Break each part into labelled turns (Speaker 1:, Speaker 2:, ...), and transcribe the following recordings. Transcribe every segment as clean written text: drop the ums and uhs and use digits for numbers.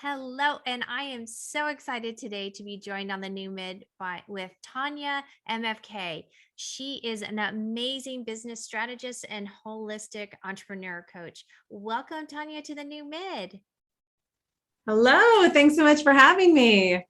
Speaker 1: Hello, and I am so excited today to be joined on the New Mid with Tanya MFK. She is an amazing business strategist and holistic entrepreneur coach. Welcome, Tanya, to the New Mid.
Speaker 2: Hello, thanks so much for having me.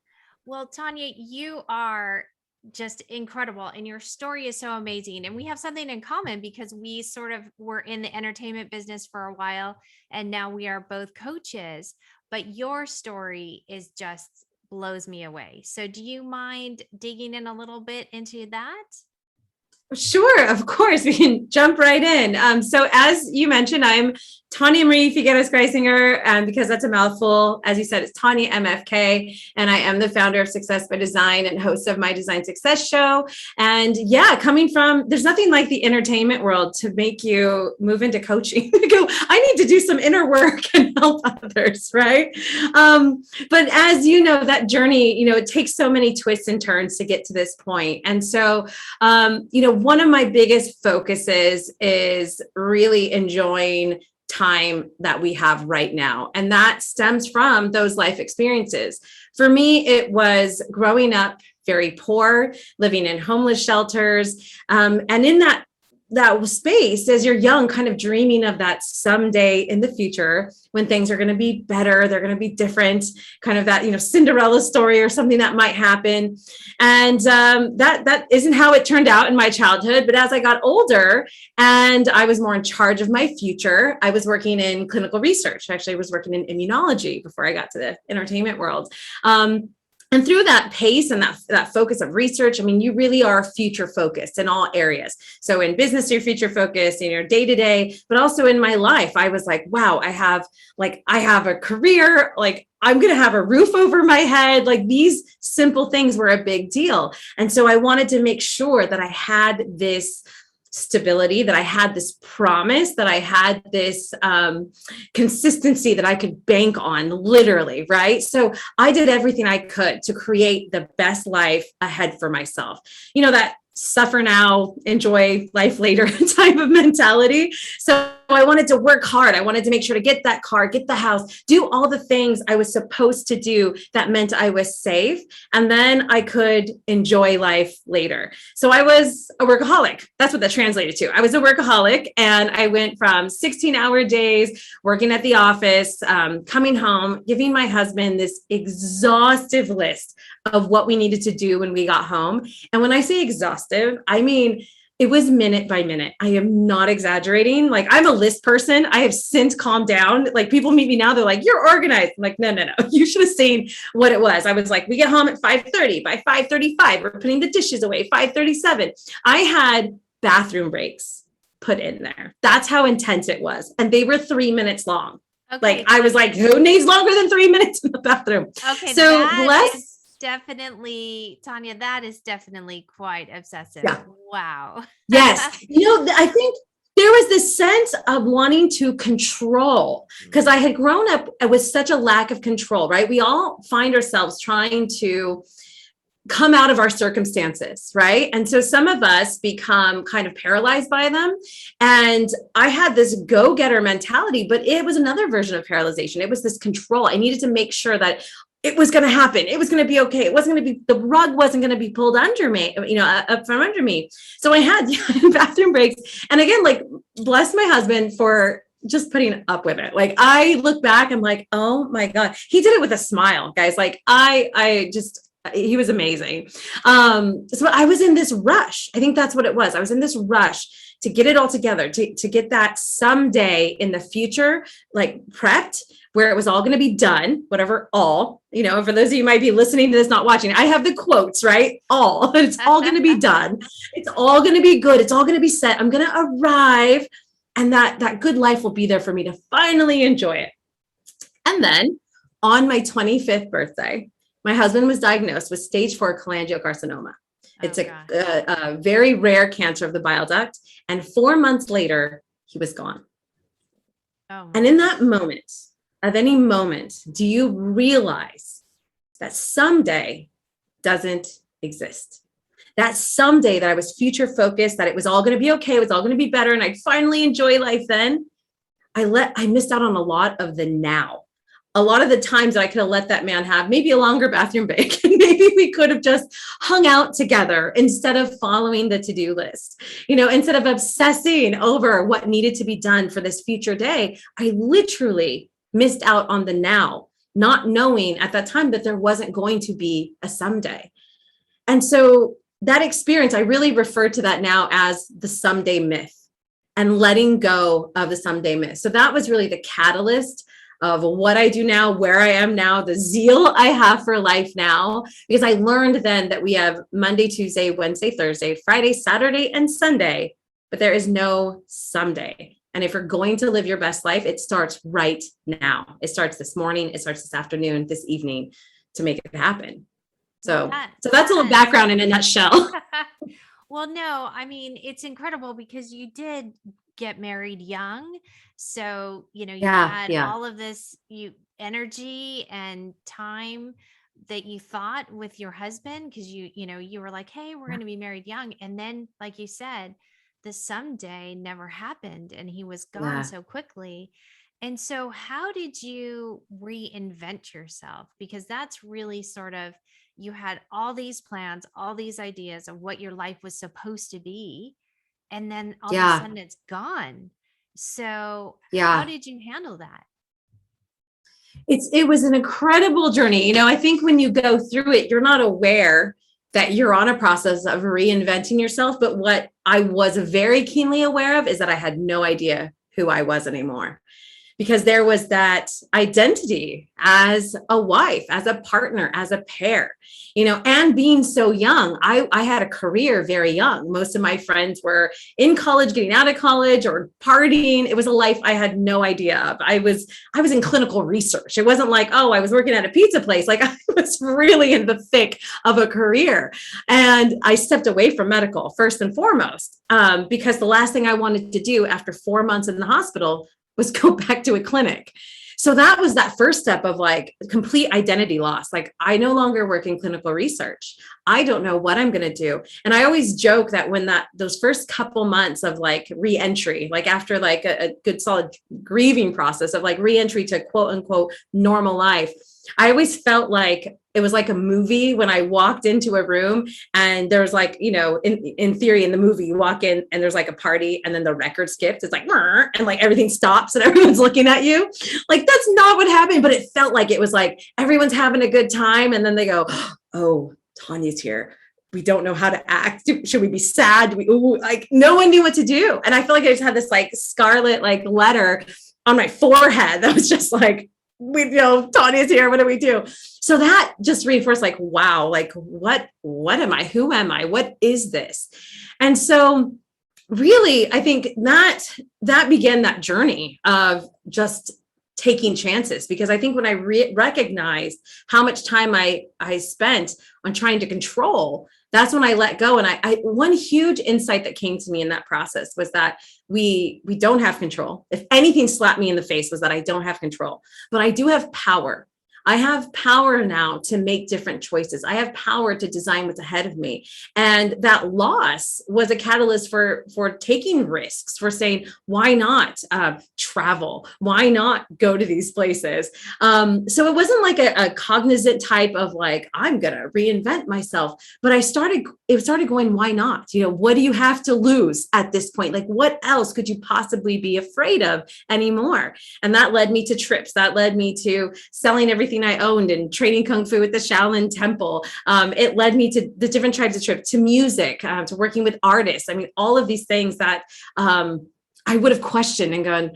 Speaker 1: Well, Tanya, you are just incredible and your story is so amazing. And we have something in common because we sort of were in the entertainment business for a while and now we are both coaches, but your story is just blows me away. So do you mind digging in a little bit into that?
Speaker 2: Sure, of course, we can jump right in. So as you mentioned, I'm Tanya Marie Figueres Greisinger, and because that's a mouthful, as you said, it's Tanya MFK, and I am the founder of Success by Design and host of my Design Success Show. And yeah, coming from, there's nothing like the entertainment world to make you move into coaching. Go, I need to do some inner work and help others, right? But as you know, that journey, it takes so many twists and turns to get to this point. And so, one of my biggest focuses is really enjoying time that we have right now. And that stems from those life experiences. For me, it was growing up very poor, living in homeless shelters. And in that space, as you're young, kind of dreaming of that someday in the future when things are going to be better, they're going to be different, kind of that, Cinderella story or something that might happen. And that isn't how it turned out in my childhood. But as I got older and I was more in charge of my future, I was working in clinical research. Actually, I was working in immunology before I got to the entertainment world. And through that pace and that focus of research, you really are future focused in all areas. So in business, you're future focused in your day to day, but also in my life, I was like, wow, I have a career, I'm going to have a roof over my head. These simple things were a big deal. And so I wanted to make sure that I had this stability, that I had this promise, that I had this consistency that I could bank on, literally, right? So I did everything I could to create the best life ahead for myself. That suffer now, enjoy life later type of mentality. So I wanted to work hard. I wanted to make sure to get that car, get the house, do all the things I was supposed to do that meant I was safe. And then I could enjoy life later. So I was a workaholic. That's what that translated to. I was a workaholic and I went from 16-hour days working at the office, coming home, giving my husband this exhaustive list of what we needed to do when we got home. And when I say exhaustive, I mean, it was minute by minute. I am not exaggerating. I'm a list person. I have since calmed down. People meet me now, they're like, you're organized. I'm like, no. You should have seen what it was. I was like, we get home at 5:30. By 5:35, we're putting the dishes away. 5:37. I had bathroom breaks put in there. That's how intense it was. And they were 3 minutes long. Okay. I was like, who needs longer than 3 minutes in the bathroom?
Speaker 1: Okay.
Speaker 2: So bless.
Speaker 1: Definitely, Tanya, that is definitely quite obsessive.
Speaker 2: Yeah.
Speaker 1: Wow.
Speaker 2: Yes. I think there was this sense of wanting to control because I had grown up with such a lack of control, right? We all find ourselves trying to come out of our circumstances, right? And so some of us become kind of paralyzed by them. And I had this go-getter mentality, but it was another version of paralyzation. It was this control. I needed to make sure that it was going to happen. It was going to be okay. It wasn't going to be, the rug wasn't going to be pulled under me, up from under me. So I had bathroom breaks. And again, bless my husband for just putting up with it. I look back, I'm like, oh my God, he did it with a smile, guys. He was amazing. So I was in this rush. I think that's what it was. I was in this rush to get it all together, to get that someday in the future, prepped, where it was all going to be done, whatever, all, for those of you who might be listening to this, not watching, I have the quotes, right? All, it's all going to be done. It's all going to be good. It's all going to be set. I'm going to arrive and that good life will be there for me to finally enjoy it. And then on my 25th birthday, my husband was diagnosed with stage 4 cholangiocarcinoma. It's a very rare cancer of the bile duct. And 4 months later, he was gone. Oh, and in that moment, of any moment, do you realize that someday doesn't exist? That someday that I was future focused, that it was all going to be okay, it was all going to be better, and I'd finally enjoy life then, I missed out on a lot of the now. a lot of the times that I could have let that man have maybe a longer bathroom break, and maybe we could have just hung out together instead of following the to-do list, instead of obsessing over what needed to be done for this future day. I literally missed out on the now, not knowing at that time that there wasn't going to be a someday. And so that experience, I really refer to that now as the someday myth, and letting go of the someday myth. So that was really the catalyst of what I do now, where I am now, the zeal I have for life now, because I learned then that we have Monday, Tuesday, Wednesday, Thursday, Friday, Saturday, and Sunday, but there is no someday. And if you're going to live your best life, it starts right now. It starts this morning, it starts this afternoon, this evening, to make it happen. So that's a little background in a nutshell.
Speaker 1: Well, no, I mean, it's incredible because you did get married young. So, you had all of this energy and time that you thought with your husband, because you were like, hey, we're going to be married young. And then, like you said, the someday never happened and he was gone so quickly. And so how did you reinvent yourself? Because that's really sort of, you had all these plans, all these ideas of what your life was supposed to be. And then all of a sudden it's gone. So how did you handle that?
Speaker 2: It was an incredible journey. I think when you go through it, you're not aware that you're on a process of reinventing yourself. But what I was very keenly aware of is that I had no idea who I was anymore, because there was that identity as a wife, as a partner, as a pair, and being so young. I had a career very young. Most of my friends were in college, getting out of college, or partying. It was a life I had no idea of. I was in clinical research. It wasn't like, oh, I was working at a pizza place. Like, I was really in the thick of a career. And I stepped away from medical first and foremost, because the last thing I wanted to do after 4 months in the hospital was go back to a clinic. So that was that first step of like complete identity loss. Like, I no longer work in clinical research. I don't know what I'm going to do. And I always joke that when those first couple months of like reentry, like after like a good solid grieving process of like reentry to quote unquote normal life, I always felt like it was like a movie when I walked into a room and there's like, in theory in the movie, you walk in and there's like a party and then the record skips. It's like, and like everything stops and everyone's looking at you. Like, that's not what happened, but it felt like it was like everyone's having a good time. And then they go, oh, Tanya's here. We don't know how to act. Should we be sad? Like, no one knew what to do. And I feel like I just had this like scarlet like letter on my forehead that was just like, Tanya's here. What do we do? So that just reinforced like, wow, like what am I? Who am I? What is this? And so really, I think that began that journey of just taking chances, because I think when I recognized how much time I spent on trying to control, that's when I let go. And I one huge insight that came to me in that process was that we don't have control. If anything slapped me in the face, was that I don't have control, but I do have power. I have power now to make different choices. I have power to design what's ahead of me. And that loss was a catalyst for taking risks, for saying, why not travel? Why not go to these places? So it wasn't like a cognizant type of like, I'm going to reinvent myself. But it started going, why not? What do you have to lose at this point? Like, what else could you possibly be afraid of anymore? And that led me to trips. That led me to selling everything I owned and training Kung Fu at the Shaolin Temple. It led me to the different types of trips, to music, to working with artists. I mean, all of these things that I would have questioned and gone,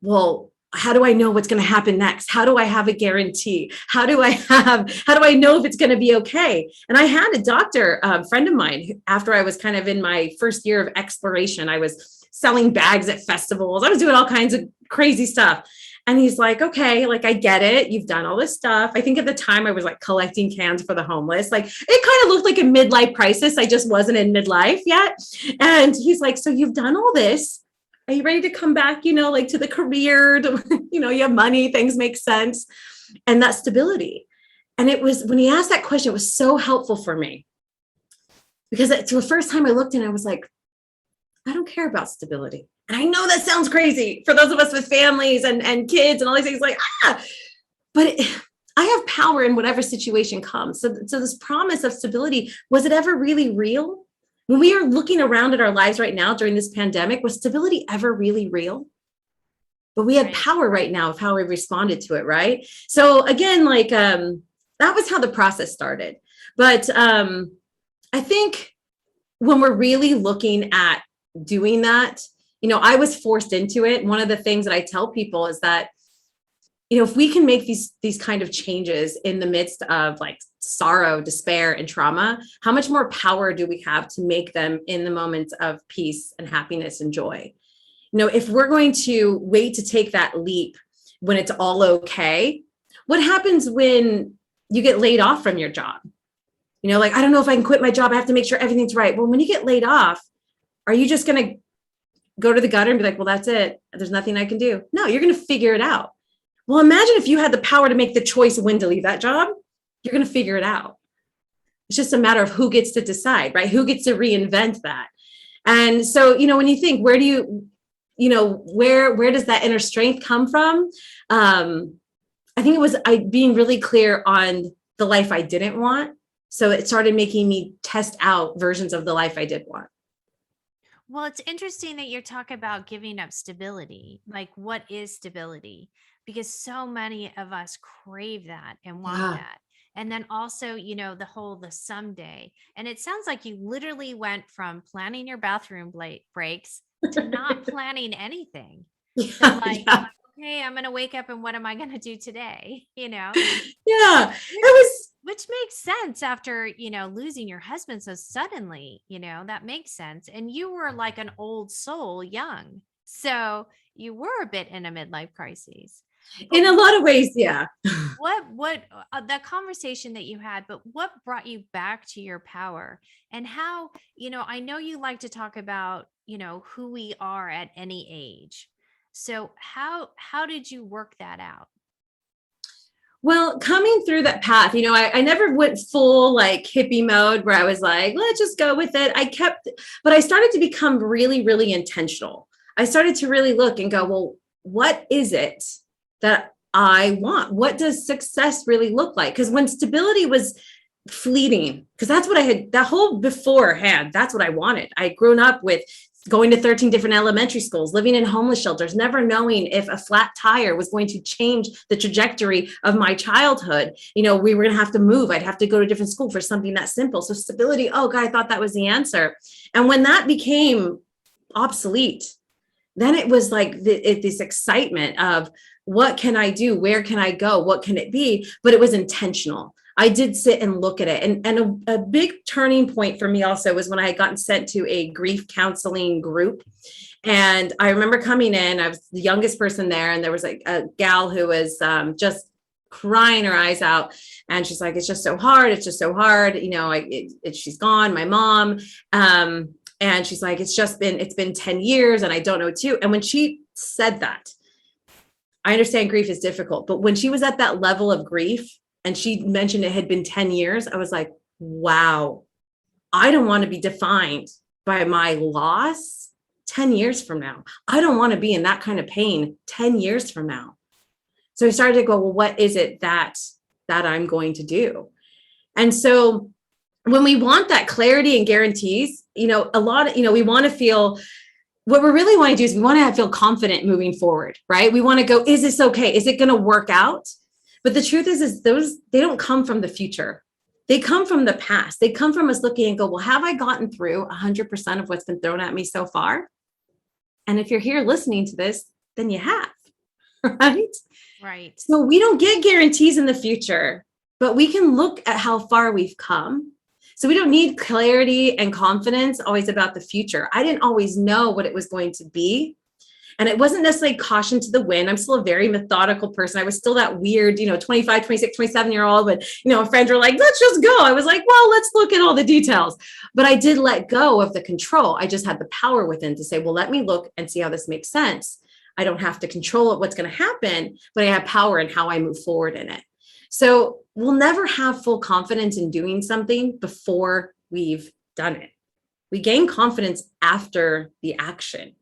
Speaker 2: well, how do I know what's going to happen next? How do I have a guarantee? How do I know if it's going to be okay? And I had a doctor, friend of mine, after I was kind of in my first year of exploration, I was selling bags at festivals. I was doing all kinds of crazy stuff. And he's like, okay, like, I get it. You've done all this stuff. I think at the time I was like collecting cans for the homeless. Like, it kind of looked like a midlife crisis. I just wasn't in midlife yet. And he's like, so you've done all this. Are you ready to come back, like to the career, you have money, things make sense, and that stability. And it was, when he asked that question, it was so helpful for me, because it's the first time I looked and I was like, I don't care about stability. And I know that sounds crazy for those of us with families and kids and all these things, like, but I have power in whatever situation comes. So this promise of stability, was it ever really real? When we are looking around at our lives right now during this pandemic, was stability ever really real? But we had power right now of how we responded to it, right? So again, like that was how the process started. But I think when we're really looking at doing that, you know, I was forced into it. One of the things that I tell people is that, you know, if we can make these kind of changes in the midst of like sorrow, despair, and trauma, how much more power do we have to make them in the moments of peace and happiness and joy? You know, if we're going to wait to take that leap when it's all okay, what happens when you get laid off from your job? You know, like, I don't know if I can quit my job. I have to make sure everything's right. Well, when you get laid off, are you just going to go to the gutter and be like, well, that's it. There's nothing I can do. No, you're going to figure it out. Well, imagine if you had the power to make the choice of when to leave that job, you're going to figure it out. It's just a matter of who gets to decide, right? Who gets to reinvent that? And so, you know, when you think, where do you know, where does that inner strength come from? I think it was being really clear on the life I didn't want. So it started making me test out versions of the life I did want.
Speaker 1: Well, it's interesting that you're talking about giving up stability. Like, what is stability? Because so many of us crave that and want
Speaker 2: Yeah.
Speaker 1: that. And then also, you know, the someday. And it sounds like you literally went from planning your bathroom breaks to not planning anything. So like,
Speaker 2: Yeah.
Speaker 1: okay, I'm going to wake up and what am I going to do today? You know?
Speaker 2: Yeah. It was.
Speaker 1: Which makes sense after, you know, losing your husband so suddenly, you know, that makes sense. And you were like an old soul, young. So you were a bit in a midlife crisis. But
Speaker 2: In a lot of ways, yeah.
Speaker 1: what the conversation that you had, but what brought you back to your power and how, you know, I know you like to talk about, you know, who we are at any age. So how did you work that out?
Speaker 2: Well, coming through that path, you know, I never went full like hippie mode where I was like, let's just go with it. But I started to become really, really intentional. I started to really look and go, well, what is it that I want? What does success really look like? Because when stability was fleeting, because that's what I had, that whole beforehand, that's what I wanted. I had grown up with going to 13 different elementary schools, living in homeless shelters, never knowing if a flat tire was going to change the trajectory of my childhood. You know, we were going to have to move. I'd have to go to a different school for something that simple. So stability, oh God, I thought that was the answer. And when that became obsolete, then it was like this excitement of what can I do? Where can I go? What can it be? But it was intentional. I did sit and look at it. And a big turning point for me also was when I had gotten sent to a grief counseling group. And I remember coming in, I was the youngest person there. And there was a gal who was just crying her eyes out. And she's like, it's just so hard. It's just so hard. You know, she's gone, my mom. And she's like, it's been 10 years and I don't know too. And when she said that, I understand grief is difficult, but when she was at that level of grief, and she mentioned it had been 10 years. I was like, wow, I don't want to be defined by my loss 10 years from now. I don't want to be in that kind of pain 10 years from now. So I started to go, well, what is it that I'm going to do? And so when we want that clarity and guarantees, you know, we want to feel, what we really want to do is we want to feel confident moving forward, right? We want to go, is this okay? Is it going to work out? But the truth is they don't come from the future. They come from the past. They come from us looking and go, well, have I gotten through 100% of what's been thrown at me so far? And if you're here listening to this, then you have, right?
Speaker 1: Right.
Speaker 2: So we don't get guarantees in the future, but we can look at how far we've come. So we don't need clarity and confidence always about the future. I didn't always know what it was going to be. And it wasn't necessarily caution to the wind. I'm still a very methodical person. I was still that weird, 25, 26, 27-year-old, but, friends were like, let's just go. I was like, well, let's look at all the details. But I did let go of the control. I just had the power within to say, well, let me look and see how this makes sense. I don't have to control what's going to happen, but I have power in how I move forward in it. So we'll never have full confidence in doing something before we've done it. We gain confidence after the action.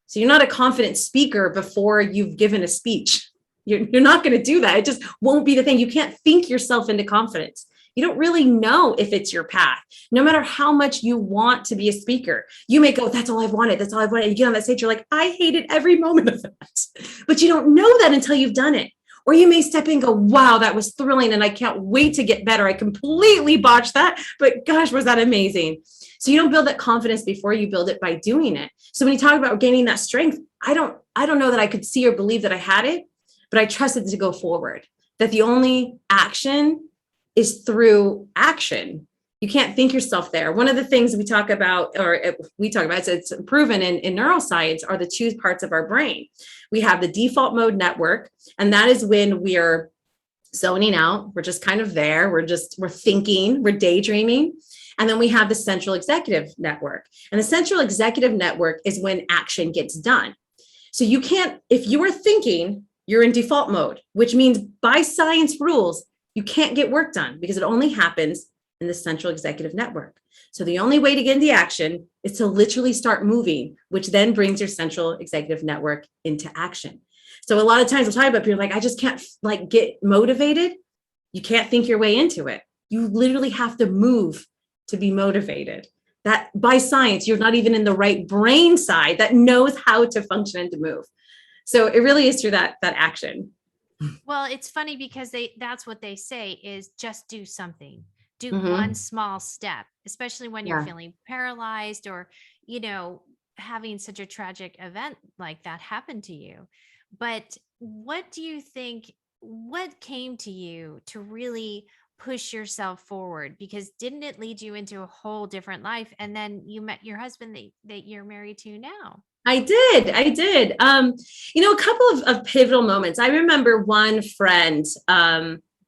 Speaker 2: So you're not a confident speaker before you've given a speech. You're not going to do that. It just won't be the thing. You can't think yourself into confidence. You don't really know if it's your path. No matter how much you want to be a speaker, you may go, that's all I've wanted. That's all I've wanted. You get on that stage, you're like, I hated every moment of that. But you don't know that until you've done it. Or you may step in and go, wow, that was thrilling. And I can't wait to get better. I completely botched that, but gosh, was that amazing. So you don't build that confidence before you build it by doing it. So when you talk about gaining that strength, I don't know that I could see or believe that I had it, but I trusted to go forward, that the only action is through action. You can't think yourself there. One of the things we talk about, it's proven in neuroscience, are the two parts of our brain. We have the default mode network, and that is when we're zoning out. We're just kind of there. We're thinking, we're daydreaming. And then we have the central executive network. And the central executive network is when action gets done. So you can't, if you are thinking, you're in default mode, which means by science rules, you can't get work done because it only happens in the central executive network. So the only way to get into action is to literally start moving, which then brings your central executive network into action. So a lot of times we'll talk about people like, I just can't get motivated. You can't think your way into it. You literally have to move to be motivated. That by science, you're not even in the right brain side that knows how to function and to move. So it really is through that action.
Speaker 1: Well, it's funny because that's what they say is just do something. Do
Speaker 2: Mm-hmm.
Speaker 1: one small step, especially when you're
Speaker 2: Yeah.
Speaker 1: feeling paralyzed or, having such a tragic event like that happen to you. But what do you think, what came to you to really push yourself forward? Because didn't it lead you into a whole different life? And then you met your husband that you're married to now.
Speaker 2: I did. A couple of pivotal moments. I remember one friend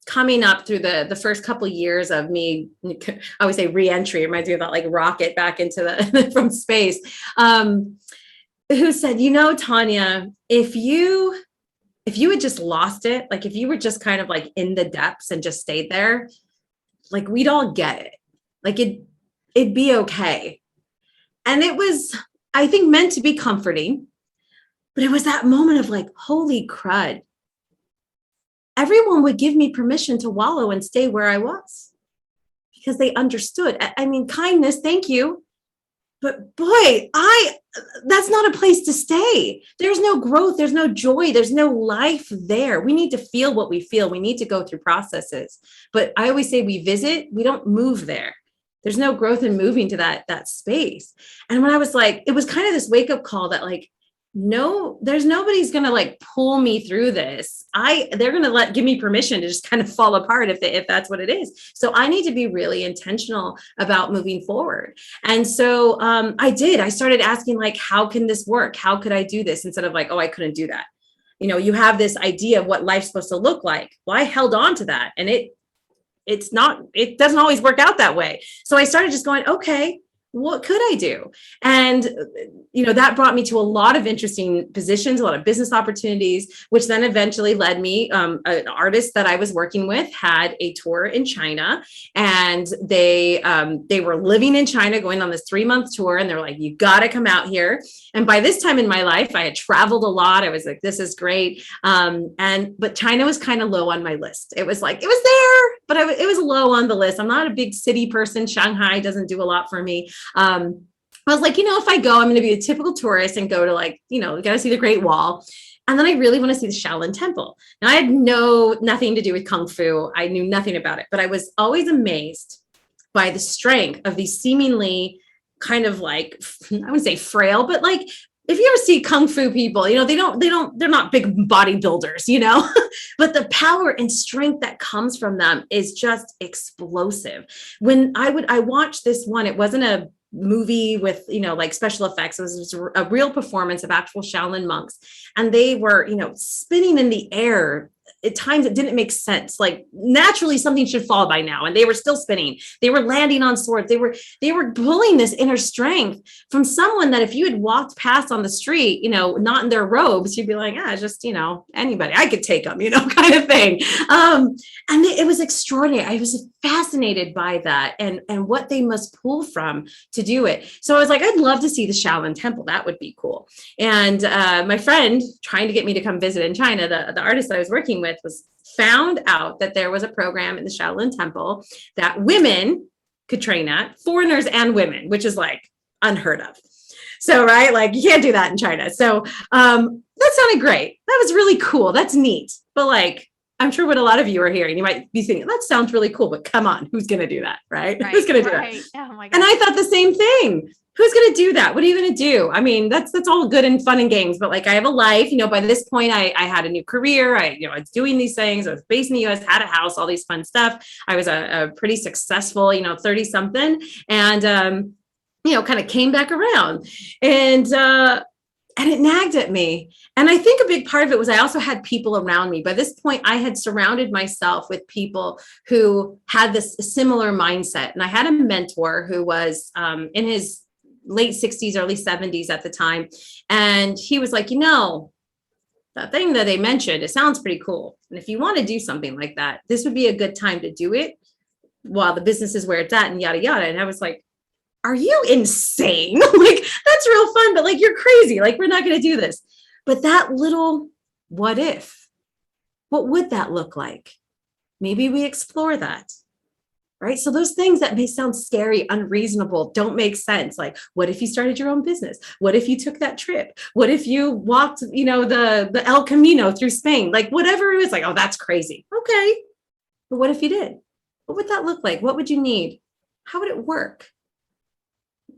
Speaker 2: coming up through the first couple of years of me, I always say re-entry, reminds me of that like rocket back into the from space, who said, Tanya, if you had just lost it, like if you were just kind of like in the depths and just stayed there, like we'd all get it. Like it'd be okay. And it was, I think, meant to be comforting, but it was that moment of like, holy crud. Everyone would give me permission to wallow and stay where I was because they understood. I mean, kindness, thank you. But boy, that's not a place to stay. There's no growth. There's no joy. There's no life there. We need to feel what we feel. We need to go through processes. But I always say we visit, we don't move there. There's no growth in moving to that space. And when I was like, it was kind of this wake up call that like, no, there's nobody's going to like pull me through this. They're going to give me permission to just kind of fall apart if that's what it is. So I need to be really intentional about moving forward. And so I started asking like, how can this work? How could I do this? Instead of like, oh, I couldn't do that. You have this idea of what life's supposed to look like. Well, I held on to that and it doesn't always work out that way. So I started just going, okay, what could I do? And, that brought me to a lot of interesting positions, a lot of business opportunities, which then eventually led me, an artist that I was working with had a tour in China and they were living in China going on this 3-month tour. And they're like, you got to come out here. And by this time in my life, I had traveled a lot. I was like, this is great. But China was kind of low on my list. It was like, it was there, but it was low on the list. I'm not a big city person. Shanghai doesn't do a lot for me. I was like, if I go, I'm going to be a typical tourist and go to like, got to see the Great Wall. And then I really want to see the Shaolin Temple. Now I had nothing to do with Kung Fu. I knew nothing about it, but I was always amazed by the strength of these seemingly kind of like, I wouldn't say frail, but like, if you ever see Kung Fu people, they're not big bodybuilders, but the power and strength that comes from them is just explosive. When I watched this one, it wasn't a movie with, like special effects. It was just a real performance of actual Shaolin monks. And they were, spinning in the air at times it didn't make sense. Like naturally something should fall by now. And they were still spinning. They were landing on swords. They were pulling this inner strength from someone that if you had walked past on the street, not in their robes, you'd be like, just, anybody, I could take them, kind of thing. And it was extraordinary. I was fascinated by that and what they must pull from to do it. So I was like, I'd love to see the Shaolin Temple. That would be cool. And my friend trying to get me to come visit in China, the artist I was working with found out that there was a program in the Shaolin Temple that women could train at, foreigners and women, which is like unheard of. So, right, like you can't do that in China. So that sounded great. That was really cool. That's neat. But like, I'm sure what a lot of you are hearing, you might be thinking, that sounds really cool, but come on, who's going to do that, right? Who's going to do that?
Speaker 1: Oh my God.
Speaker 2: And I thought the same thing. Who's going to do that? What are you going to do? I mean, that's all good and fun and games, but like I have a life, by this point I had a new career. I was doing these things. I was based in the US, had a house, all these fun stuff. I was a pretty successful, 30 something and, kind of came back around and it nagged at me. And I think a big part of it was I also had people around me. By this point, I had surrounded myself with people who had this similar mindset. And I had a mentor who was in his late 60s, early 70s at the time. And he was like, that thing that they mentioned, it sounds pretty cool. And if you want to do something like that, this would be a good time to do it while the business is where it's at and yada, yada. And I was like, are you insane? Like, that's real fun, but like, you're crazy. Like, we're not going to do this. But that little what if, what would that look like? Maybe we explore that, right? So those things that may sound scary, unreasonable, don't make sense. Like, what if you started your own business? What if you took that trip? What if you walked, the El Camino through Spain? Like, whatever it was like, oh, that's crazy. Okay. But what if you did? What would that look like? What would you need? How would it work?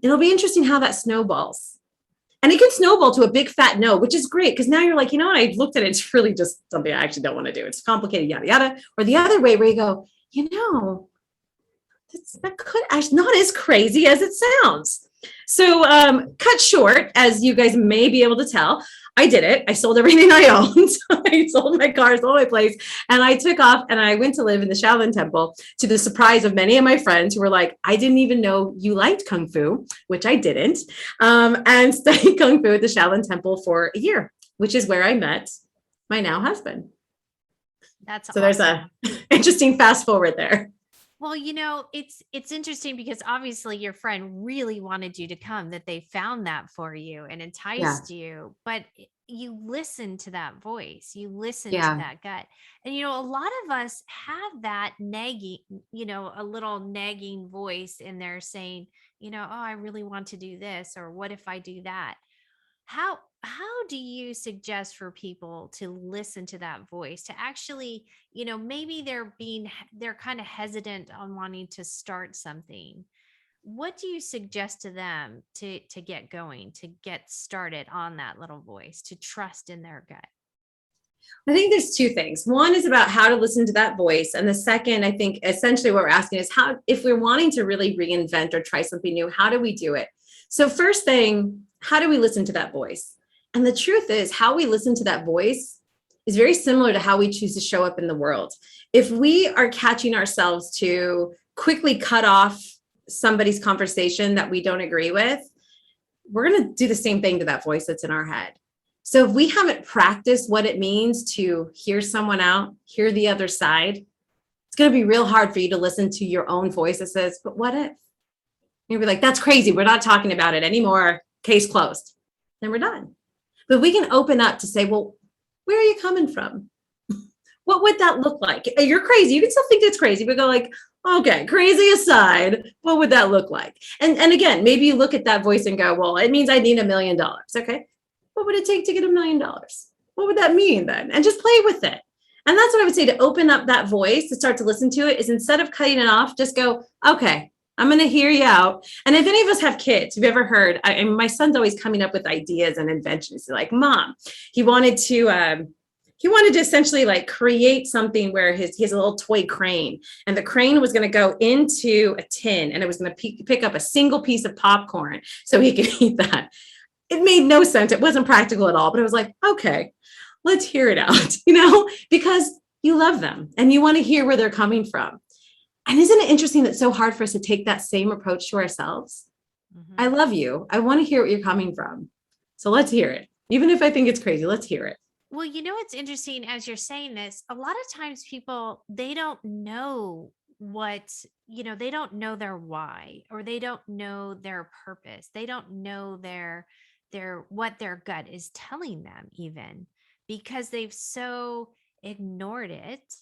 Speaker 2: It'll be interesting how that snowballs. And it can snowball to a big fat no, which is great. Because now you're like, what? I looked at it. It's really just something I actually don't want to do. It's complicated, yada, yada. Or the other way where you go, that could actually not as crazy as it sounds. So cut short, as you guys may be able to tell, I did it. I sold everything I owned. I sold my car, sold my place, and I took off and I went to live in the Shaolin Temple to the surprise of many of my friends who were like, I didn't even know you liked Kung Fu, which I didn't, and studied Kung Fu at the Shaolin Temple for a year, which is where I met my now husband.
Speaker 1: That's
Speaker 2: so
Speaker 1: awesome.
Speaker 2: There's a interesting fast forward there.
Speaker 1: Well, it's interesting because obviously your friend really wanted you to come, that they found that for you and enticed you, but you listen to that voice, you listen to that gut. And, a lot of us have that nagging, a little nagging voice in there saying, oh, I really want to do this, or what if I do that? How do you suggest for people to listen to that voice, to actually, maybe they're kind of hesitant on wanting to start something. What do you suggest to them to get going, to get started on that little voice, to trust in their gut?
Speaker 2: I think there's two things. One is about how to listen to that voice. And the second, I think essentially what we're asking is how, if we're wanting to really reinvent or try something new, how do we do it? So first thing, how do we listen to that voice? And the truth is, how we listen to that voice is very similar to how we choose to show up in the world. If we are catching ourselves to quickly cut off somebody's conversation that we don't agree with, we're going to do the same thing to that voice that's in our head. So if we haven't practiced what it means to hear someone out, hear the other side, it's going to be real hard for you to listen to your own voice that says, but what if? You'll be like, that's crazy. We're not talking about it anymore. Case closed. Then we're done. But we can open up to say, well, where are you coming from? What would that look like? You're crazy. You can still think it's crazy, but go like, okay, crazy aside, what would that look like? And again, maybe you look at that voice and go, well, it means I need $1 million. Okay. What would it take to get $1 million? What would that mean then? And just play with it. And that's what I would say, to open up that voice, to start to listen to it, is instead of cutting it off, just go, okay, I'm going to hear you out. And if any of us have kids, have you ever heard, my son's always coming up with ideas and inventions. Like, Mom, he wanted to essentially like create something where he has a little toy crane, and the crane was going to go into a tin and it was going to pick up a single piece of popcorn so he could eat that. It made no sense. It wasn't practical at all, but it was like, okay, let's hear it out, because you love them and you want to hear where they're coming from. And isn't it interesting that it's so hard for us to take that same approach to ourselves?
Speaker 1: Mhm.
Speaker 2: I love you. I want to hear what you're coming from. So let's hear it. Even if I think it's crazy, let's hear it.
Speaker 1: Well, it's interesting as you're saying this. A lot of times people, they don't know what, they don't know their why, or they don't know their purpose. They don't know what their gut is telling them, even because they've so ignored it,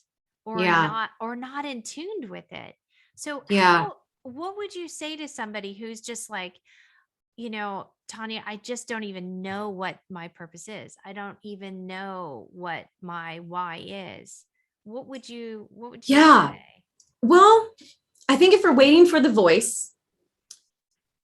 Speaker 1: or
Speaker 2: Yeah.
Speaker 1: not in tuned with it. So
Speaker 2: Yeah.
Speaker 1: what would you say to somebody who's just like, Tanya, I just don't even know what my purpose is. I don't even know what my why is. What would you
Speaker 2: Yeah.
Speaker 1: say?
Speaker 2: Well, I think if we're waiting for the voice,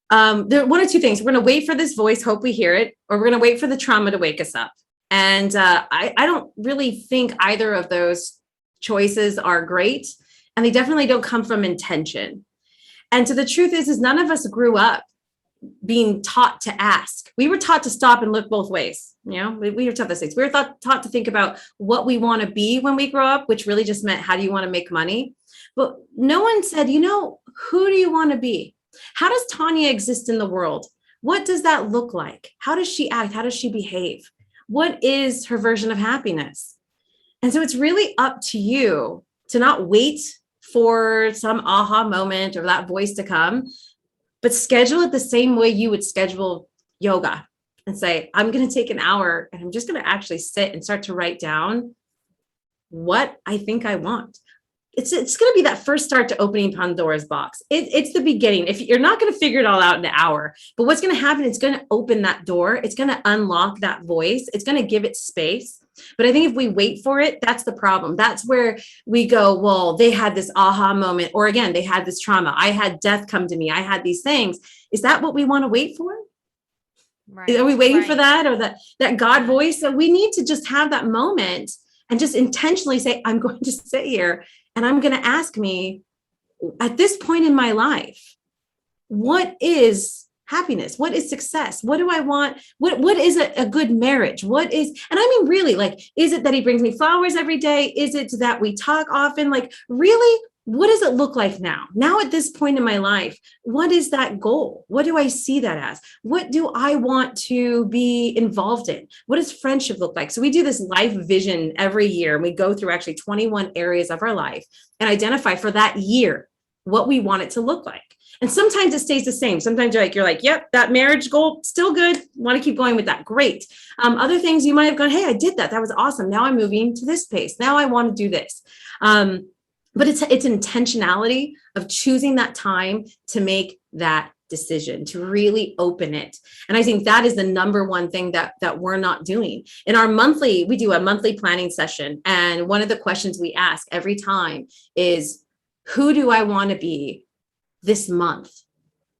Speaker 2: there are one or two things. We're going to wait for this voice, hope we hear it, or we're going to wait for the trauma to wake us up. And I don't really think either of those choices are great. And they definitely don't come from intention. And so the truth is none of us grew up being taught to ask. We were taught to stop and look both ways. We were taught those things. We were taught to think about what we want to be when we grow up, which really just meant, how do you want to make money? But no one said, who do you want to be? How does Tanya exist in the world? What does that look like? How does she act? How does she behave? What is her version of happiness? And so it's really up to you to not wait for some aha moment or that voice to come, but schedule it the same way you would schedule yoga, and say, I'm going to take an hour and I'm just going to actually sit and start to write down what I think I want. It's going to be that first start to opening Pandora's box. It's the beginning. If you're not going to figure it all out in an hour, but what's going to happen, it's going to open that door. It's going to unlock that voice. It's going to give it space. But I think if we wait for it, that's the problem. That's where we go, well, they had this aha moment, or again, they had this trauma. I had death come to me. I had these things. Is that what we want to wait for?
Speaker 1: Right.
Speaker 2: Are we waiting for
Speaker 1: Right.
Speaker 2: that, or that God voice? So we need to just have that moment and just intentionally say, I'm going to sit here and I'm going to ask me, at this point in my life, what is happiness? What is success? What do I want? What is a good marriage? What is, and I mean, really, like, is it that he brings me flowers every day? Is it that we talk often? Like, really, what does it look like now? Now, at this point in my life, what is that goal? What do I see that as? What do I want to be involved in? What does friendship look like? So we do this life vision every year, and we go through actually 21 areas of our life and identify for that year what we want it to look like. And sometimes it stays the same. Sometimes you're like, yep, that marriage goal, still good. Want to keep going with that. Great. Other things you might have gone, hey, I did that. That was awesome. Now I'm moving to this pace. Now I want to do this. But it's intentionality of choosing that time to make that decision, to really open it. And I think that is the number one thing that we're not doing. In our we do a monthly planning session. And one of the questions we ask every time is, who do I want to be this month?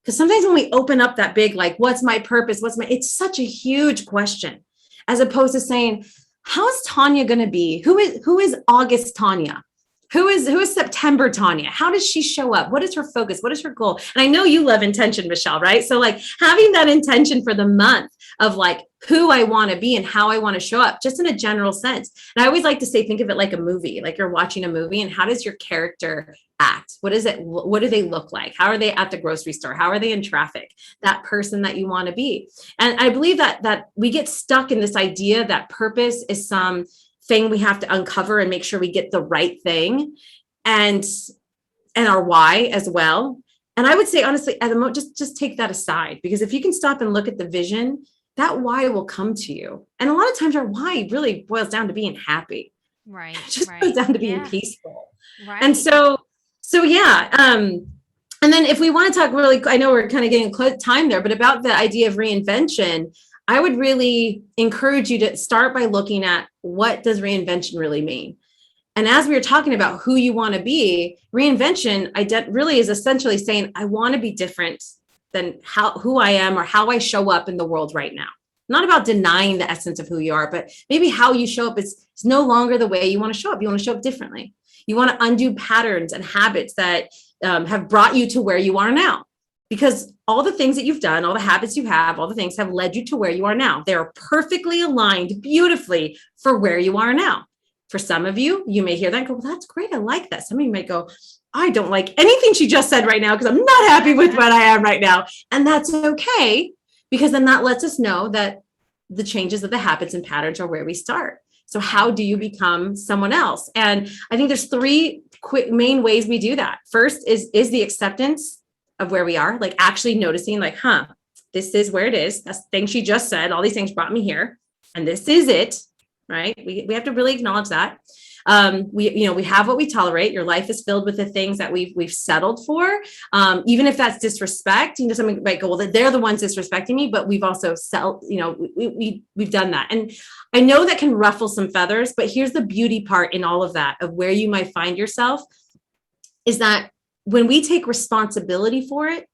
Speaker 2: Because sometimes when we open up that big, like, what's my purpose? It's such a huge question, as opposed to saying, how is Tanya going to be? Who is August Tanya? Who is September Tanya? How does she show up? What is her focus? What is her goal? And I know you love intention, Michelle, right? So like having that intention for the month of like who I want to be and how I want to show up, just in a general sense. And I always like to say, think of it like a movie, like you're watching a movie, and how does your character act? What is it? What do they look like? How are they at the grocery store? How are they in traffic? That person that you want to be. And I believe that we get stuck in this idea that purpose is some thing we have to uncover and make sure we get the right thing, and our why as well. And I would say, honestly, at the moment, just take that aside, because if you can stop and look at the vision, that why will come to you. And a lot of times our why really boils down to being happy.
Speaker 1: Right.
Speaker 2: It just
Speaker 1: Right.
Speaker 2: goes down to being
Speaker 1: Yeah.
Speaker 2: peaceful.
Speaker 1: Right.
Speaker 2: And so yeah. And then if we want to talk really, I know we're kind of getting close time there, but about the idea of reinvention, I would really encourage you to start by looking at, what does reinvention really mean? And as we were talking about who you want to be, reinvention really is essentially saying, I want to be different than who I am or how I show up in the world right now. Not about denying the essence of who you are, but maybe how you show up is no longer the way you want to show up. You want to show up differently. You want to undo patterns and habits that have brought you to where you are now. Because all the things that you've done, all the habits you have, all the things have led you to where you are now. They're perfectly aligned beautifully for where you are now. For some of you, you may hear that and go, well, that's great. I like that. Some of you might go, I don't like anything she just said right now because I'm not happy with what I am right now. And that's okay, because then that lets us know that the changes of the habits and patterns are where we start. So how do you become someone else? And I think there's three quick main ways we do that. First is the acceptance of where we are, like actually noticing like, this is where it is. That's the thing she just said. All these things brought me here. And this is it, right? We have to really acknowledge that. We have what we tolerate. Your life is filled with the things that we've settled for. Even if that's disrespect, someone might go, well, they're the ones disrespecting me, but we've also we've done that. And I know that can ruffle some feathers, but here's the beauty part in all of that, of where you might find yourself, is that when we take responsibility for it,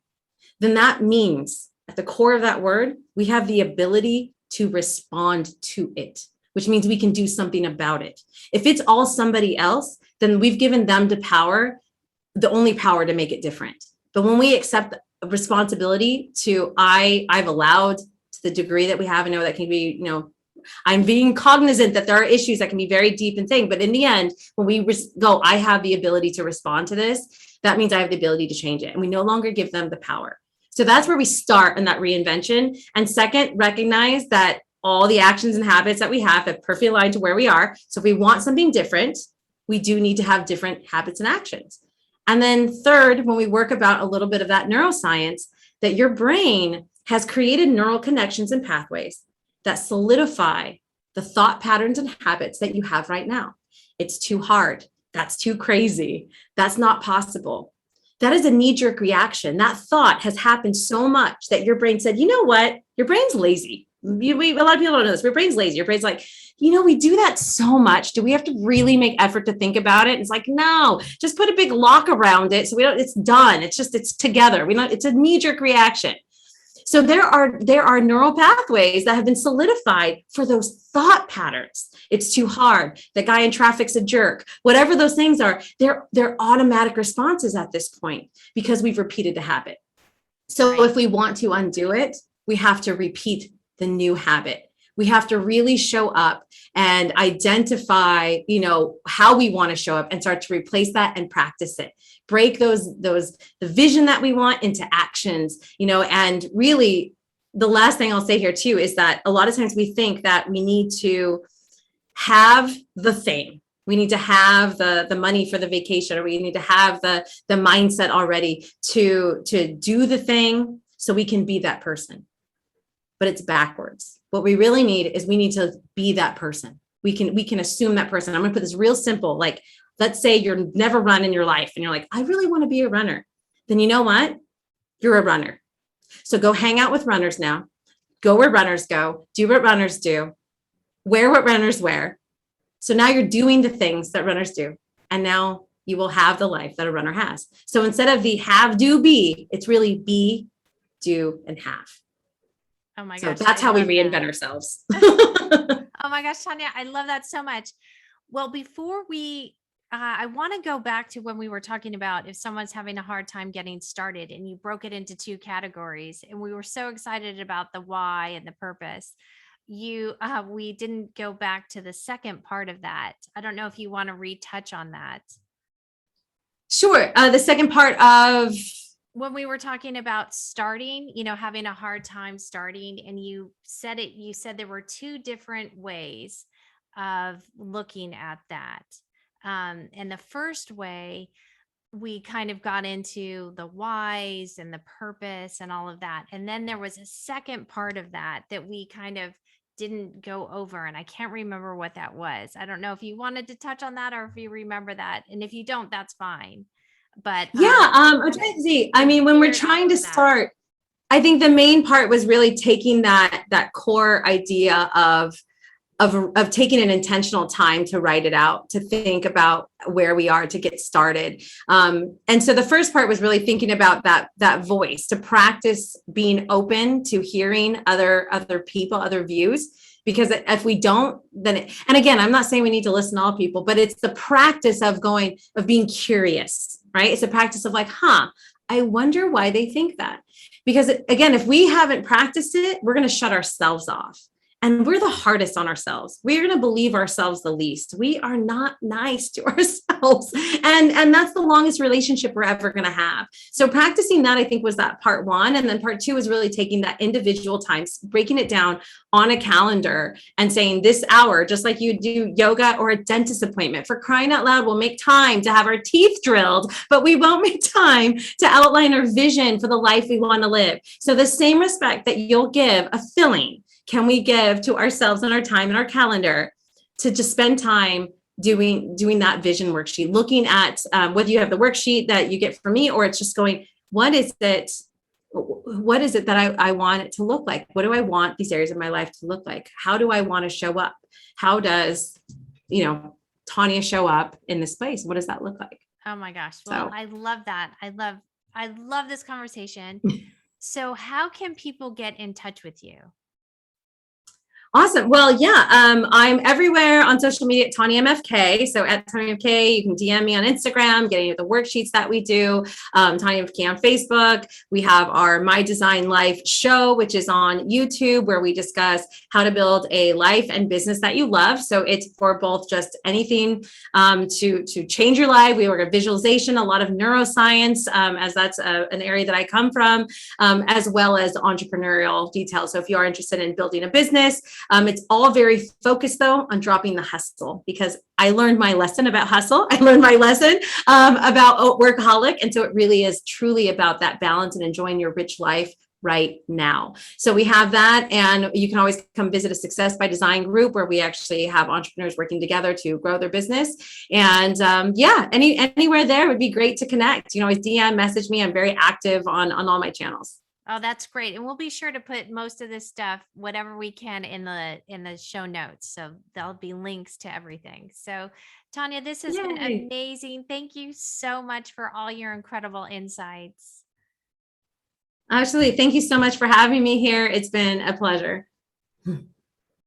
Speaker 2: then that means at the core of that word, we have the ability to respond to it, which means we can do something about it. If it's all somebody else, then we've given them the only power to make it different. But when we accept responsibility to, I've allowed, to the degree that we have, I know that can be, I'm being cognizant that there are issues that can be very deep and thing, but in the end, when we go, I have the ability to respond to this, that means I have the ability to change it. And we no longer give them the power. So that's where we start in that reinvention. And second, recognize that all the actions and habits that we have perfectly aligned to where we are. So if we want something different, we do need to have different habits and actions. And then third, when we work about a little bit of that neuroscience, that your brain has created neural connections and pathways that solidify the thought patterns and habits that you have right now. It's too hard. That's too crazy. That's not possible. That is a knee-jerk reaction. That thought has happened so much that your brain said, you know what? Your brain's lazy. A lot of people don't know this. Your brain's lazy. Your brain's like, we do that so much. Do we have to really make effort to think about it? And it's like, no, just put a big lock around it. So it's done. It's together. It's a knee-jerk reaction. So there are neural pathways that have been solidified for those thought patterns. It's too hard. The guy in traffic's a jerk. Whatever those things are, they're automatic responses at this point because we've repeated the habit. So if we want to undo it, we have to repeat the new habit. We have to really show up and identify, how we want to show up and start to replace that and practice it. Break the vision that we want into actions, and really the last thing I'll say here too, is that a lot of times we think that we need to have the thing. We need to have the money for the vacation, or we need to have the mindset already to do the thing so we can be that person. But it's backwards. What we really need is we need to be that person. We can assume that person. I'm going to put this real simple, like, let's say you're never run in your life and you're like, I really want to be a runner. Then you know what? You're a runner. So go hang out with runners now. Go where runners go. Do what runners do. Wear what runners wear. So now you're doing the things that runners do. And now you will have the life that a runner has. So instead of the have, do, be, it's really be, do, and have.
Speaker 1: Oh my
Speaker 2: so
Speaker 1: gosh.
Speaker 2: That's how we reinvent ourselves.
Speaker 1: Oh my gosh, Tanya, I love that so much. Well, before I want to go back to when we were talking about if someone's having a hard time getting started, and you broke it into two categories, and we were so excited about the why and the purpose. We didn't go back to the second part of that. I don't know if you want to retouch on that.
Speaker 2: Sure. The second part of
Speaker 1: when we were talking about starting, having a hard time starting, and you said there were two different ways of looking at that. And the first way, we kind of got into the whys and the purpose and all of that. And then there was a second part of that we kind of didn't go over. And I can't remember what that was. I don't know if you wanted to touch on that or if you remember that. And if you don't, that's fine. But
Speaker 2: I'm trying to see. I mean, when we're trying to start, I think the main part was really taking that core idea of taking an intentional time to write it out, to think about where we are, to get started. And so the first part was really thinking about that voice, to practice being open to hearing other people, other views. Because if we don't, then and again, I'm not saying we need to listen to all people, but it's the practice of being curious, right? It's a practice of like, I wonder why they think that. Because again, if we haven't practiced it, we're going to shut ourselves off. And we're the hardest on ourselves. We're going to believe ourselves the least. We are not nice to ourselves. And that's the longest relationship we're ever going to have. So practicing that, I think, was that part one. And then part two is really taking that individual time, breaking it down on a calendar and saying this hour, just like you do yoga or a dentist appointment, for crying out loud, we'll make time to have our teeth drilled, but we won't make time to outline our vision for the life we want to live. So the same respect that you'll give a filling, can we give to ourselves and our time and our calendar to just spend time doing that vision worksheet, looking at whether you have the worksheet that you get from me, or it's just going, what is it that I want it to look like? What do I want these areas of my life to look like? How do I want to show up? How does, Tanya show up in this place? What does that look like?
Speaker 1: Oh my gosh. Well, I love that. I love this conversation. So how can people get in touch with you?
Speaker 2: Awesome. Well, yeah, I'm everywhere on social media at Tanya MFK. So at Tanya MFK, you can DM me on Instagram, get any of the worksheets that we do. Tanya MFK on Facebook. We have our My Design Life show, which is on YouTube, where we discuss how to build a life and business that you love. So it's for both just anything to change your life. We work at visualization, a lot of neuroscience, as that's an area that I come from, as well as entrepreneurial details. So if you are interested in building a business, it's all very focused, though, on dropping the hustle, because I learned my lesson about hustle. I learned my lesson about workaholic. And so it really is truly about that balance and enjoying your rich life right now. So we have that. And you can always come visit a Success by Design group, where we actually have entrepreneurs working together to grow their business. And anywhere there would be great to connect. You know, always DM, message me. I'm very active on all my channels.
Speaker 1: Oh, that's great. And we'll be sure to put most of this stuff, whatever we can, in the show notes. So there'll be links to everything. So Tanya, this has been amazing. Thank you so much for all your incredible insights.
Speaker 2: Absolutely. Thank you so much for having me here. It's been a pleasure.